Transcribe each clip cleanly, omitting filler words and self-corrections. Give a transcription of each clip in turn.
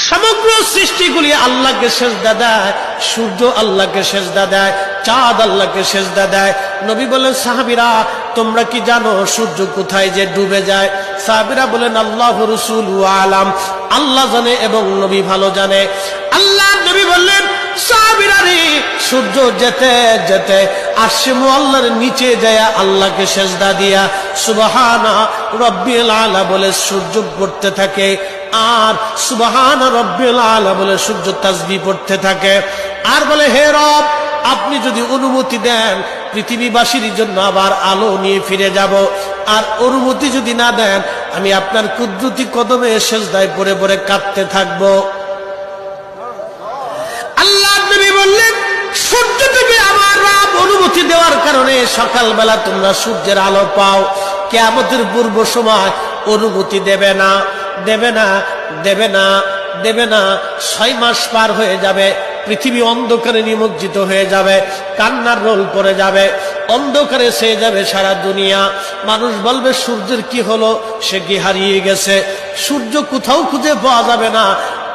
সমগ্র সৃষ্টিগুলি আল্লাহকে সেজদা দেয়, সূর্য আল্লাহকে সেজদা দেয়, চাঁদ আল্লাহকে সেজদা দেয়। নবী বলেন, সাহাবীরা তোমরা কি জানো সূর্য কোথায় যে ডুবে যায়? সাহাবীরা বলেন, আল্লাহু রাসূলু আলাম, আল্লাহ জানে এবং নবী ভালো জানে। আল্লাহ নবী বললেন, সাহাবীরা রে, সূর্য যেতে যেতে আরশে মুআল্লার নিচে যায় আল্লাহকে সেজদা দিয়া সুবহানা রাব্বিল আলা বলে সূর্য পড়তে থাকে, আর সুবহান রাব্বিল আলা বলে সূর্য তাসবিহ পড়তে থাকে, আর বলে, হে রব, আপনি যদি অনুমতি দেন পৃথিবীবাসীর জন্য আবার আলো নিয়ে ফিরে যাব, আর অনুমতি যদি না দেন আমি আপনার কুদরতি কদমে সেজদায় পড়ে পড়ে কাঁদতে থাকব। আল্লাহ নবী বললেন, সূর্য থেকে আমার রব অনুমতি দেওয়ার কারণে সকালবেলা তোমরা সূর্যের আলো পাও। কিয়ামতের পূর্ব সময় অনুমতি দেবে না, দেবে না, দেবে না, দেবে না। 6 মাস পার হয়ে যাবে, পৃথিবী অন্ধকারে নিমজ্জিত হয়ে যাবে, কান্নার রোল পড়ে যাবে, অন্ধকারে ছেয়ে যাবে সারা দুনিয়া। মানুষ বলবে, সূর্যের কি হলো? সে কি হারিয়ে গেছে? সূর্য কোথাও খুঁজে পাওয়া যাবে না,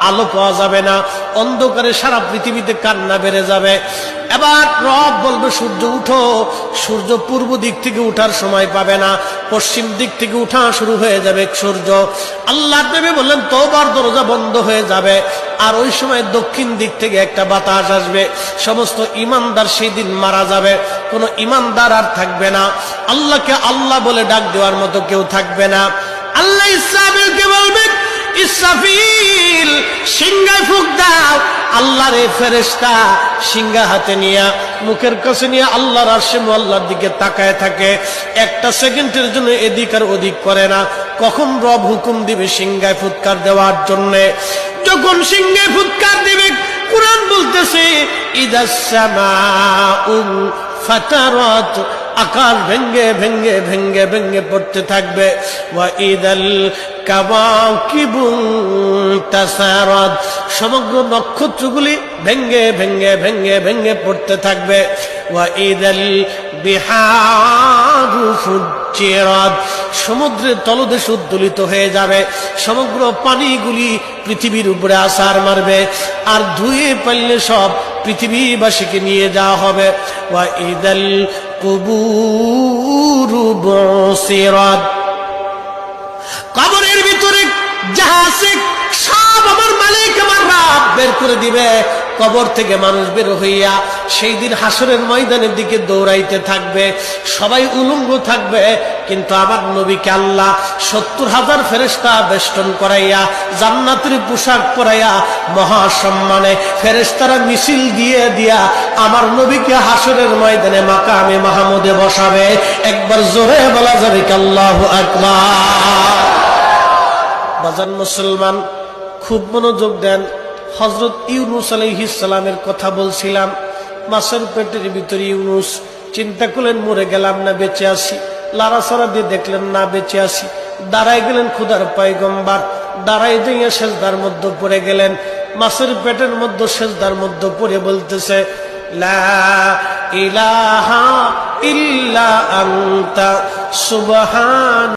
আলো পাওয়া যাবে না, অন্ধকারে সারা পৃথিবীতে কান্না বেড়ে যাবে। এবার রব বলবে, সূর্য উঠো। সূর্য পূর্ব দিক থেকে উঠার সময় পাবে না, পশ্চিম দিক থেকে উঠা শুরু হয়ে যাবে সূর্য। আল্লাহ নবী বললেন, তওবার দরজা বন্ধ হয়ে যাবে, আর ওই সময় দক্ষিণ দিক থেকে একটা বাতাস আসবে। সমস্ত ইমানদার সেই দিন মারা যাবে, কোনো ইমানদার আর থাকবে না, আল্লাহকে আল্লাহ বলে ডাক দেওয়ার মতো কেউ থাকবে না। আল্লাহ ইসরাফিলকে বলবেন, ইসরাফিল সিংহায় ফুঁক দাও। আল্লাহর এই ফেরেশতা সিংহা হাতে নিয়ে মুখের কাছে নিয়ে আল্লাহর আরশে মুআল্লার দিকে তাকায় থাকে, একটা সেকেন্ডের জন্য এদিক আর ওদিক করে না। কখন রব হুকুম দিবে সিংহায় ফুৎকার দেওয়ার জন্য? যখন সিংহায় ফুৎকার দিবে, কুরআন বলতেছে, ইদাস সামাউ ফাতারাত, আকাশ ভেঙ্গে ভেঙ্গে ভেঙ্গে ভেঙ্গে পড়তে থাকবে। ওয়া ইদাল কাওয়াকিবু তাসারাত, সমগ্র নক্ষত্রগুলি ভেঙ্গে ভেঙ্গে ভেঙ্গে ভেঙ্গে পড়তে থাকবে। ওয়া ইদাল বিহারু ফুজ্জিরাত, সমুদ্রের তলদেশ উদ্দোলিত হয়ে যাবে, সমগ্র পানিগুলি পৃথিবীর উপরে আছাড় মারবে, আর ধুয়ে পারলে সব পৃথিবীবাসীকে নিয়ে যাওয়া হবে। ওয়া ইদাল কুবুরু বুসিরাত, কবরের ভিতরে যাহা আছে সব আমার মালিক আমার রব বের করে দিবে। কবর থেকে মানুষ বের হইয়া সেই দিন হাসরের ময়দানের দিকে দৌড়াইতে থাকবে, সবাই উলঙ্গ থাকবে, কিন্তু আমার নবীকে আল্লাহ 70,000 ফেরেশতা বেষ্টন করাইয়া জান্নাতের পোশাক পরাইয়া মহাসম্মানে ফেরেশতারা মিছিল দিয়ে দিয়া আমার নবীকে হাসরের ময়দানে মাকামে মাহমুদে বসাবে। একবার জোরে বলা যাবে কি আল্লাহু আকবার? বাজান মুসলমান, খুব মনোযোগ দেন। হযরত ইউনূস আলাইহিস সালামের কথা বলছিলাম। মাছের পেটের ভিতরে ইউনূস, চিন্তা করলেন মরে গেলাম না বেঁচে আছি, লাড়াছাড়া দিয়ে দেখলেন না বেঁচে আছি, দাঁড়াই গেলেন খুদার পয়গম্বর, দাঁড়াই দিয়ে সেজদার মধ্যে পড়ে গেলেন। মাছের পেটের মধ্যে সেজদার মধ্যে পড়ে বলতেছে, লা ইলাহা ইল্লা আনতা সুবহান